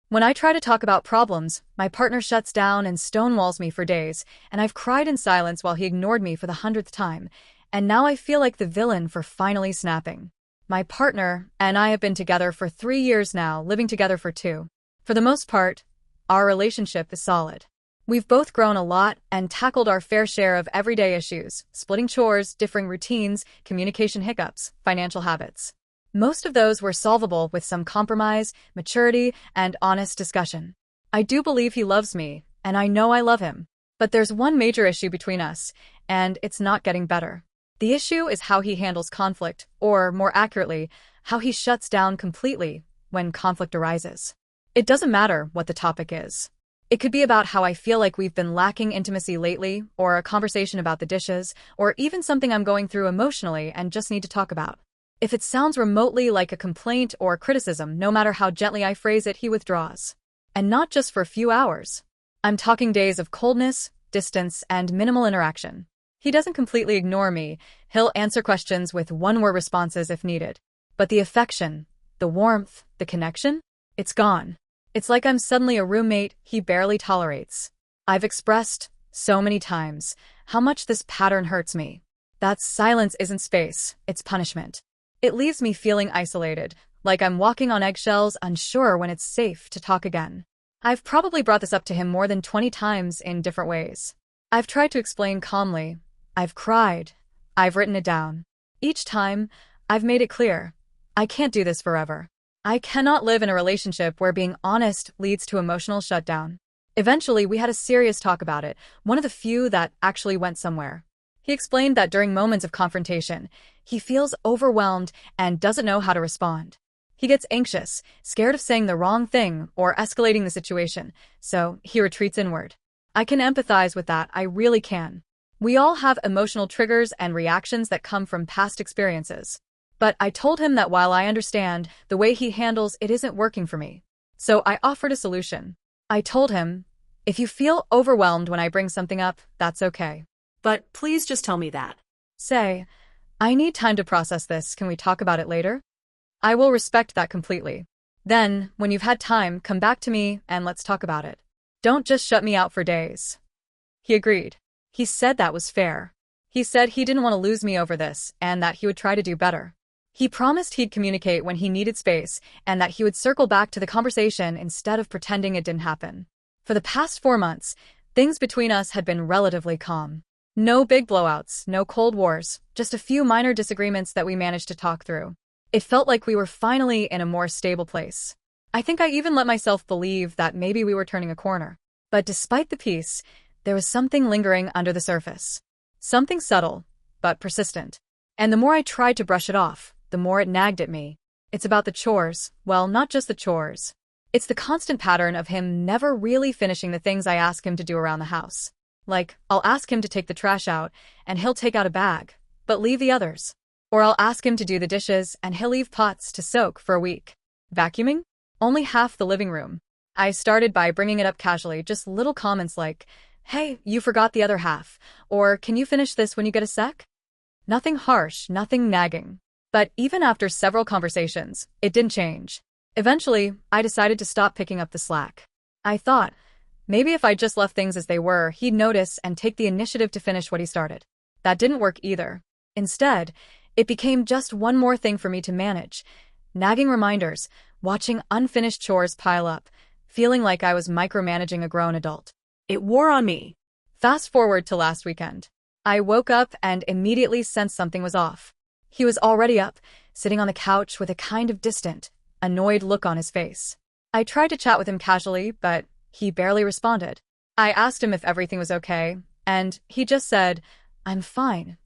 When I try to talk about problems, my partner shuts down and stonewalls me for days, and I've cried in silence while he ignored me for the hundredth time, and now I feel like the villain for finally snapping. My partner and I have been together for 3 years now, living together for 2. For the most part, our relationship is solid. We've both grown a lot and tackled our fair share of everyday issues, splitting chores, differing routines, communication hiccups, financial habits. Most of those were solvable with some compromise, maturity, and honest discussion. I do believe he loves me, and I know I love him. But there's one major issue between us, and it's not getting better. The issue is how he handles conflict, or more accurately, how he shuts down completely when conflict arises. It doesn't matter what the topic is. It could be about how I feel like we've been lacking intimacy lately, or a conversation about the dishes, or even something I'm going through emotionally and just need to talk about. If it sounds remotely like a complaint or criticism, no matter how gently I phrase it, he withdraws. And not just for a few hours. I'm talking days of coldness, distance, and minimal interaction. He doesn't completely ignore me. He'll answer questions with one-word responses if needed. But the affection, the warmth, the connection? It's gone. It's like I'm suddenly a roommate he barely tolerates. I've expressed, so many times, how much this pattern hurts me. That silence isn't space, it's punishment. It leaves me feeling isolated, like I'm walking on eggshells, unsure when it's safe to talk again. I've probably brought this up to him more than 20 times in different ways. I've tried to explain calmly. I've cried. I've written it down. Each time, I've made it clear. I can't do this forever. I cannot live in a relationship where being honest leads to emotional shutdown. Eventually, we had a serious talk about it, one of the few that actually went somewhere. He explained that during moments of confrontation, he feels overwhelmed and doesn't know how to respond. He gets anxious, scared of saying the wrong thing or escalating the situation, so he retreats inward. I can empathize with that, I really can. We all have emotional triggers and reactions that come from past experiences. But I told him that while I understand, the way he handles it isn't working for me. So I offered a solution. I told him, if you feel overwhelmed when I bring something up, that's okay. But please just tell me that. Say, I need time to process this, can we talk about it later? I will respect that completely. Then, when you've had time, come back to me and let's talk about it. Don't just shut me out for days. He agreed. He said that was fair. He said he didn't want to lose me over this and that he would try to do better. He promised he'd communicate when he needed space and that he would circle back to the conversation instead of pretending it didn't happen. For the past 4 months, things between us had been relatively calm. No big blowouts, no cold wars, just a few minor disagreements that we managed to talk through. It felt like we were finally in a more stable place. I think I even let myself believe that maybe we were turning a corner. But despite the peace, there was something lingering under the surface. Something subtle, but persistent. And the more I tried to brush it off, the more it nagged at me. It's about the chores. Well, not just the chores. It's the constant pattern of him never really finishing the things I ask him to do around the house. Like, I'll ask him to take the trash out, and he'll take out a bag, but leave the others. Or I'll ask him to do the dishes, and he'll leave pots to soak for a week. Vacuuming? Only half the living room. I started by bringing it up casually, just little comments like, hey, you forgot the other half, or can you finish this when you get a sec? Nothing harsh, nothing nagging. But even after several conversations, it didn't change. Eventually, I decided to stop picking up the slack. I thought, maybe if I just left things as they were, he'd notice and take the initiative to finish what he started. That didn't work either. Instead, it became just one more thing for me to manage. Nagging reminders, watching unfinished chores pile up, feeling like I was micromanaging a grown adult. It wore on me. Fast forward to last weekend. I woke up and immediately sensed something was off. He was already up, sitting on the couch with a kind of distant, annoyed look on his face. I tried to chat with him casually, but he barely responded. I asked him if everything was okay, and he just said, I'm fine.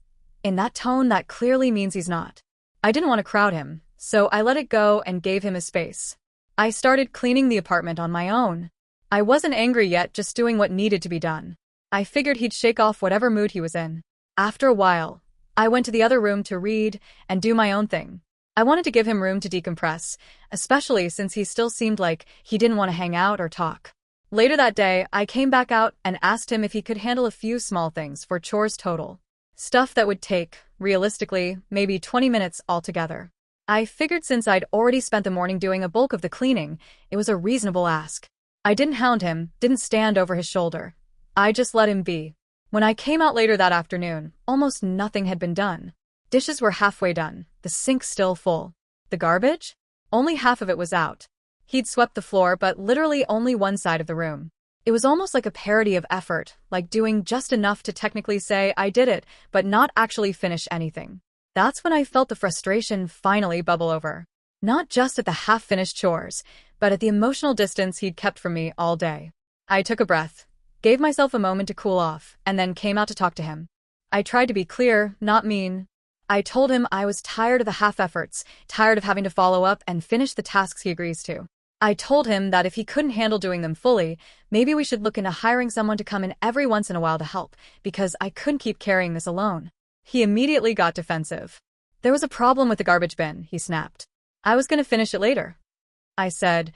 In that tone that clearly means he's not. I didn't want to crowd him, so I let it go and gave him his space. I started cleaning the apartment on my own. I wasn't angry yet, just doing what needed to be done. I figured he'd shake off whatever mood he was in. After a while, I went to the other room to read and do my own thing. I wanted to give him room to decompress, especially since he still seemed like he didn't want to hang out or talk. Later that day, I came back out and asked him if he could handle a few small things for chores total. Stuff that would take, realistically, maybe 20 minutes altogether. I figured since I'd already spent the morning doing a bulk of the cleaning, it was a reasonable ask. I didn't hound him, didn't stand over his shoulder. I just let him be. When I came out later that afternoon, almost nothing had been done. Dishes were halfway done, the sink still full. The garbage? Only half of it was out. He'd swept the floor, but literally only one side of the room. It was almost like a parody of effort, like doing just enough to technically say I did it, but not actually finish anything. That's when I felt the frustration finally bubble over. Not just at the half-finished chores, but at the emotional distance he'd kept from me all day. I took a breath, gave myself a moment to cool off, and then came out to talk to him. I tried to be clear, not mean. I told him I was tired of the half-efforts, tired of having to follow up and finish the tasks he agrees to. I told him that if he couldn't handle doing them fully, maybe we should look into hiring someone to come in every once in a while to help, because I couldn't keep carrying this alone. He immediately got defensive. There was a problem with the garbage bin, he snapped. I was going to finish it later. I said,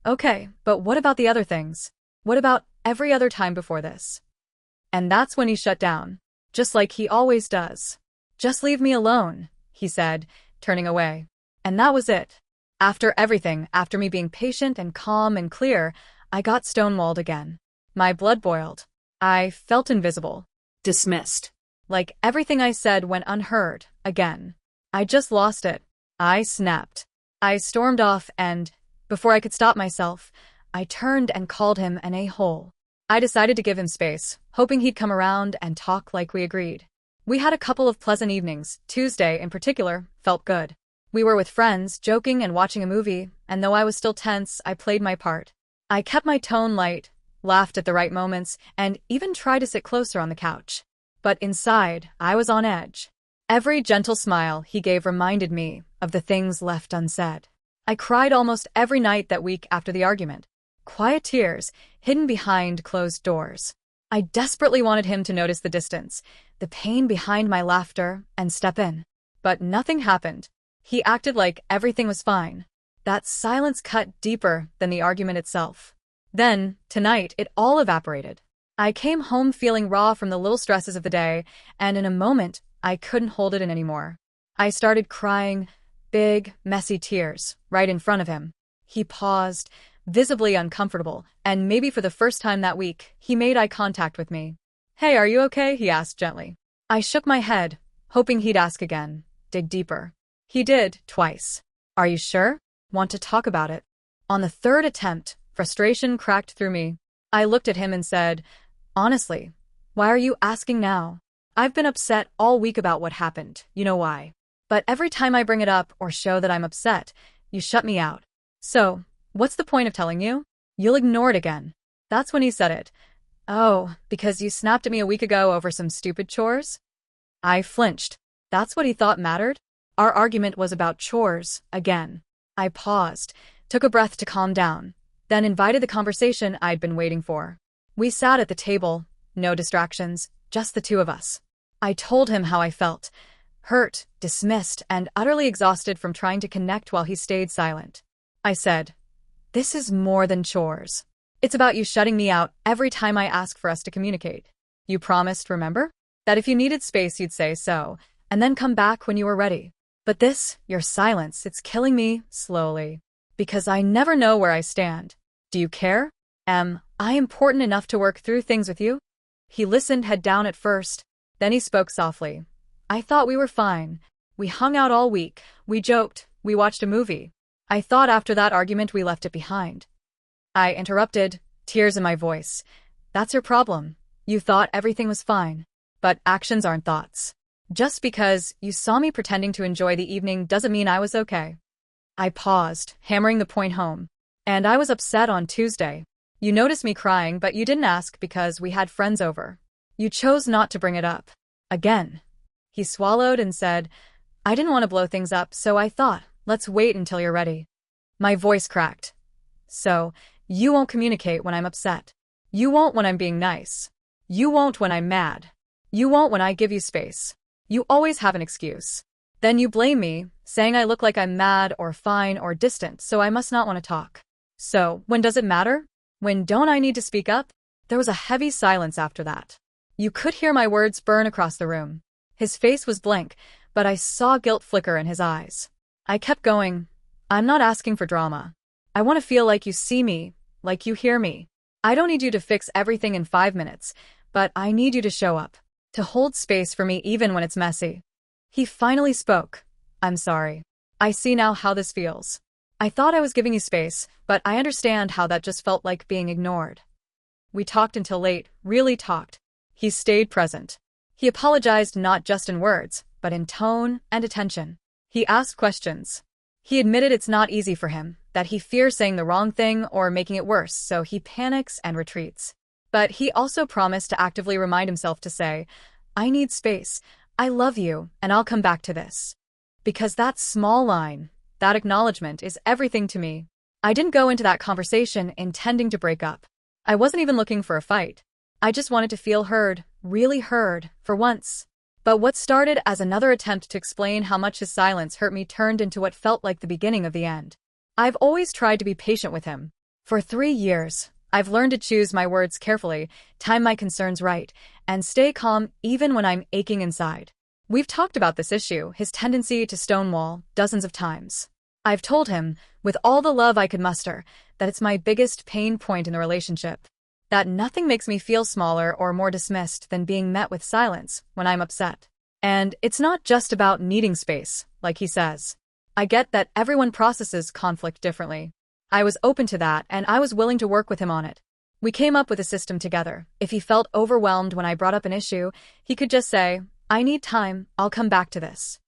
okay, but what about the other things? What about every other time before this? And that's when he shut down, just like he always does. Just leave me alone, he said, turning away. And that was it. After everything, after me being patient and calm and clear, I got stonewalled again. My blood boiled. I felt invisible. Dismissed. Like everything I said went unheard, again. I just lost it. I snapped. I stormed off and, before I could stop myself, I turned and called him an a-hole. I decided to give him space, hoping he'd come around and talk like we agreed. We had a couple of pleasant evenings. Tuesday, in particular, felt good. We were with friends, joking and watching a movie, and though I was still tense, I played my part. I kept my tone light, laughed at the right moments, and even tried to sit closer on the couch. But inside, I was on edge. Every gentle smile he gave reminded me of the things left unsaid. I cried almost every night that week after the argument. Quiet tears, hidden behind closed doors. I desperately wanted him to notice the distance, the pain behind my laughter, and step in. But nothing happened. He acted like everything was fine. That silence cut deeper than the argument itself. Then, tonight, it all evaporated. I came home feeling raw from the little stresses of the day, and in a moment, I couldn't hold it in anymore. I started crying, big, messy tears, right in front of him. He paused, visibly uncomfortable, and maybe for the first time that week, he made eye contact with me. Hey, are you okay? He asked gently. I shook my head, hoping he'd ask again, dig deeper. He did, twice. Are you sure? Want to talk about it? On the third attempt, frustration cracked through me. I looked at him and said, honestly, why are you asking now? I've been upset all week about what happened, you know why. But every time I bring it up or show that I'm upset, you shut me out. So, what's the point of telling you? You'll ignore it again. That's when he said it. Oh, because you snapped at me a week ago over some stupid chores? I flinched. That's what he thought mattered? Our argument was about chores, again. I paused, took a breath to calm down, then invited the conversation I'd been waiting for. We sat at the table, no distractions, just the two of us. I told him how I felt, hurt, dismissed, and utterly exhausted from trying to connect while he stayed silent. I said, this is more than chores. It's about you shutting me out every time I ask for us to communicate. You promised, remember? That if you needed space, you'd say so, and then come back when you were ready. But this, your silence, it's killing me, slowly. Because I never know where I stand. Do you care? Am I important enough to work through things with you? He listened, head down at first. Then he spoke softly. I thought we were fine. We hung out all week. We joked. We watched a movie. I thought after that argument we left it behind. I interrupted, tears in my voice. That's your problem. You thought everything was fine. But actions aren't thoughts. Just because you saw me pretending to enjoy the evening doesn't mean I was okay. I paused, hammering the point home. And I was upset on Tuesday. You noticed me crying, but you didn't ask because we had friends over. You chose not to bring it up. Again. He swallowed and said, I didn't want to blow things up, so I thought, let's wait until you're ready. My voice cracked. So, you won't communicate when I'm upset. You won't when I'm being nice. You won't when I'm mad. You won't when I give you space. You always have an excuse. Then you blame me, saying I look like I'm mad or fine or distant, so I must not want to talk. So, when does it matter? When don't I need to speak up? There was a heavy silence after that. You could hear my words burn across the room. His face was blank, but I saw guilt flicker in his eyes. I kept going. I'm not asking for drama. I want to feel like you see me, like you hear me. I don't need you to fix everything in 5 minutes, but I need you to show up, to hold space for me even when it's messy. He finally spoke. I'm sorry. I see now how this feels. I thought I was giving you space, but I understand how that just felt like being ignored. We talked until late, really talked. He stayed present. He apologized not just in words, but in tone and attention. He asked questions. He admitted it's not easy for him, that he fears saying the wrong thing or making it worse, so he panics and retreats. But he also promised to actively remind himself to say, I need space, I love you, and I'll come back to this. Because that small line, that acknowledgement is everything to me. I didn't go into that conversation intending to break up. I wasn't even looking for a fight. I just wanted to feel heard, really heard, for once. But what started as another attempt to explain how much his silence hurt me turned into what felt like the beginning of the end. I've always tried to be patient with him. For 3 years, I've learned to choose my words carefully, time my concerns right, and stay calm even when I'm aching inside. We've talked about this issue, his tendency to stonewall, dozens of times. I've told him, with all the love I could muster, that it's my biggest pain point in the relationship. That nothing makes me feel smaller or more dismissed than being met with silence when I'm upset. And it's not just about needing space, like he says. I get that everyone processes conflict differently. I was open to that, and I was willing to work with him on it. We came up with a system together. If he felt overwhelmed when I brought up an issue, he could just say, I need time, I'll come back to this.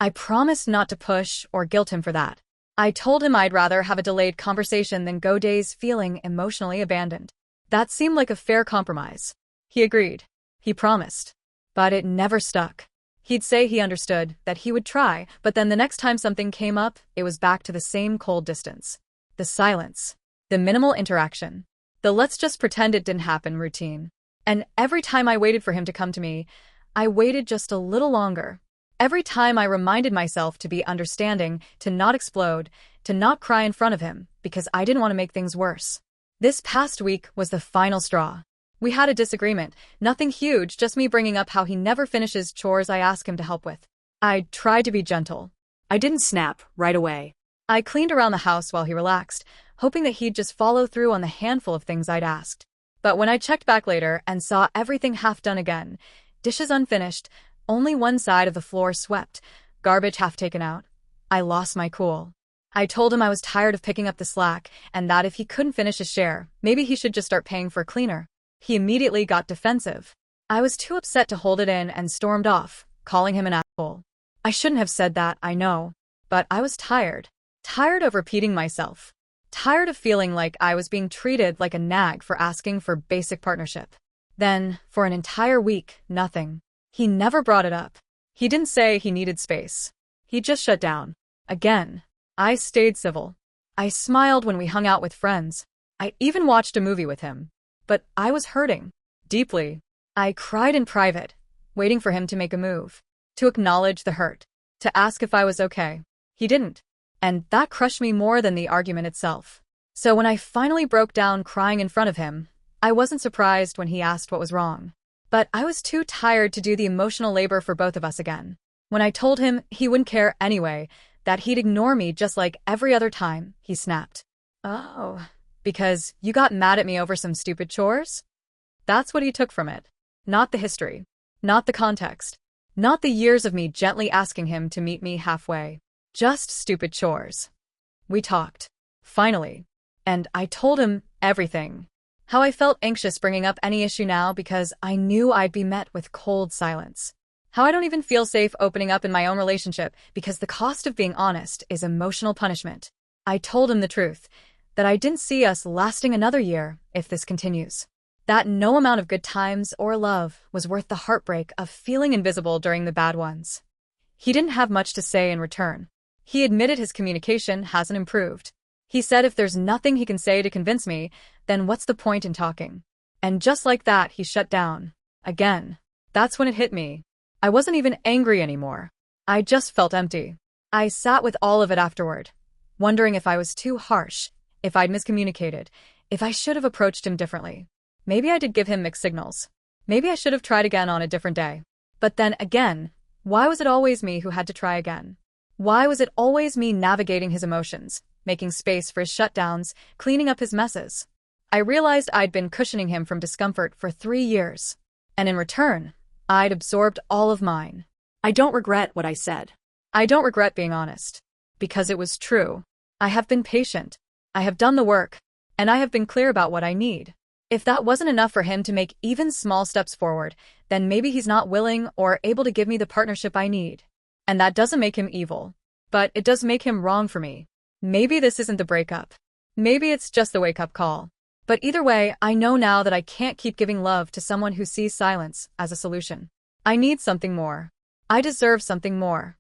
I promised not to push or guilt him for that. I told him I'd rather have a delayed conversation than go days feeling emotionally abandoned. That seemed like a fair compromise. He agreed. He promised. But it never stuck. He'd say he understood, that he would try, but then the next time something came up, it was back to the same cold distance. The silence. The minimal interaction. The let's just pretend it didn't happen routine. And every time I waited for him to come to me, I waited just a little longer. Every time I reminded myself to be understanding, to not explode, to not cry in front of him, because I didn't want to make things worse. This past week was the final straw. We had a disagreement, nothing huge, just me bringing up how he never finishes chores I ask him to help with. I tried to be gentle. I didn't snap right away. I cleaned around the house while he relaxed, hoping that he'd just follow through on the handful of things I'd asked. But when I checked back later and saw everything half done again, dishes unfinished, only one side of the floor swept, garbage half taken out, I lost my cool. I told him I was tired of picking up the slack, and that if he couldn't finish his share, maybe he should just start paying for a cleaner. He immediately got defensive. I was too upset to hold it in and stormed off, calling him an asshole. I shouldn't have said that, I know. But I was tired. Tired of repeating myself. Tired of feeling like I was being treated like a nag for asking for basic partnership. Then, for an entire week, nothing. He never brought it up. He didn't say he needed space. He just shut down. Again. I stayed civil. I smiled when we hung out with friends. I even watched a movie with him. But I was hurting. Deeply. I cried in private, waiting for him to make a move. To acknowledge the hurt. To ask if I was okay. He didn't. And that crushed me more than the argument itself. So when I finally broke down crying in front of him, I wasn't surprised when he asked what was wrong. But I was too tired to do the emotional labor for both of us again. When I told him he wouldn't care anyway, that he'd ignore me just like every other time, he snapped. Oh, because you got mad at me over some stupid chores? That's what he took from it. Not the history. Not the context. Not the years of me gently asking him to meet me halfway. Just stupid chores. We talked. Finally. And I told him everything. How I felt anxious bringing up any issue now because I knew I'd be met with cold silence. How I don't even feel safe opening up in my own relationship because the cost of being honest is emotional punishment. I told him the truth, that I didn't see us lasting another year if this continues. That no amount of good times or love was worth the heartbreak of feeling invisible during the bad ones. He didn't have much to say in return. He admitted his communication hasn't improved. He said if there's nothing he can say to convince me, then what's the point in talking? And just like that, he shut down. Again. That's when it hit me. I wasn't even angry anymore. I just felt empty. I sat with all of it afterward, wondering if I was too harsh, if I'd miscommunicated, if I should have approached him differently. Maybe I did give him mixed signals. Maybe I should have tried again on a different day. But then again, why was it always me who had to try again? Why was it always me navigating his emotions, making space for his shutdowns, cleaning up his messes? I realized I'd been cushioning him from discomfort for 3 years. And in return, I'd absorbed all of mine. I don't regret what I said. I don't regret being honest. Because it was true. I have been patient. I have done the work. And I have been clear about what I need. If that wasn't enough for him to make even small steps forward, then maybe he's not willing or able to give me the partnership I need. And that doesn't make him evil. But it does make him wrong for me. Maybe this isn't the breakup. Maybe it's just the wake-up call. But either way, I know now that I can't keep giving love to someone who sees silence as a solution. I need something more. I deserve something more.